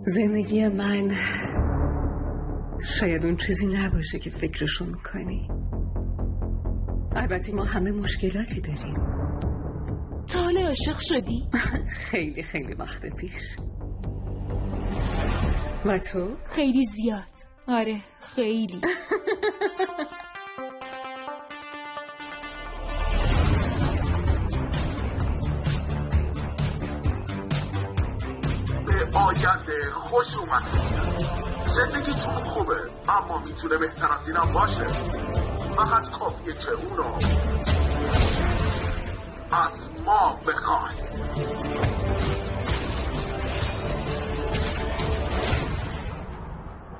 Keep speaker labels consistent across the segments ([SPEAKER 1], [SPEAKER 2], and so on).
[SPEAKER 1] زندگی من شاید اون چیزی نباشه که فکرشو میکنی. البته ما همه مشکلاتی داریم.
[SPEAKER 2] تا حالا عاشق شدی؟
[SPEAKER 1] خیلی خیلی وقت پیش. و تو؟
[SPEAKER 2] خیلی زیاد. آره خیلی.
[SPEAKER 3] به آینده خوش اومدید. زندگیتون خوبه اما میتونه بهتر از اینم باشه. فقط کافیه که اونو از ما بخواید.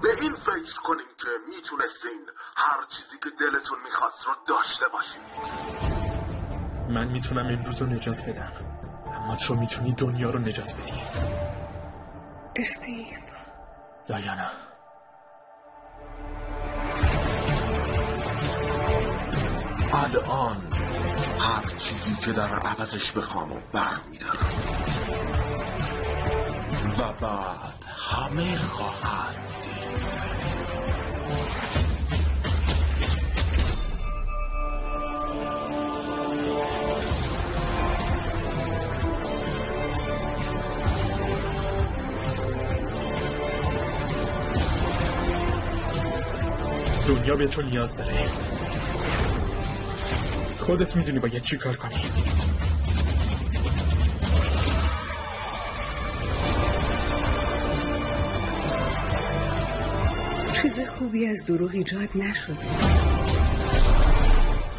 [SPEAKER 3] به این فکر کنیم که میتونستین هر چیزی که دلتون میخواست رو داشته باشید.
[SPEAKER 4] من میتونم امروز رو نجات بدم، اما تو میتونی دنیا رو نجات بدی.
[SPEAKER 1] استیو.
[SPEAKER 4] دایانا.
[SPEAKER 3] الان هر چیزی که در عوضش بخوام و برمیدارم و بعد همه خواهد دید.
[SPEAKER 4] دنیا به تو نیاز داره. خودت میدونی باید چی کار کنی.
[SPEAKER 1] چیز خوبی از دروغ ایجاد نشده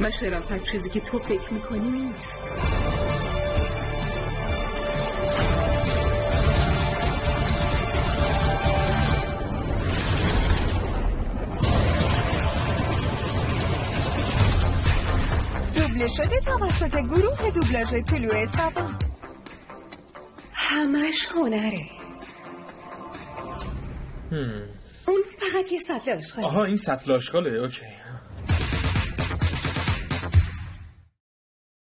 [SPEAKER 1] و شرافت چیزی که تو فکر میکنی نیست.
[SPEAKER 5] دوبله شده توسط گروه دوبلاژ طلوع صبا.
[SPEAKER 1] همش هنره. اون فقط یه سطل آشغاله.
[SPEAKER 4] آها این سطل آشغاله. اوکی.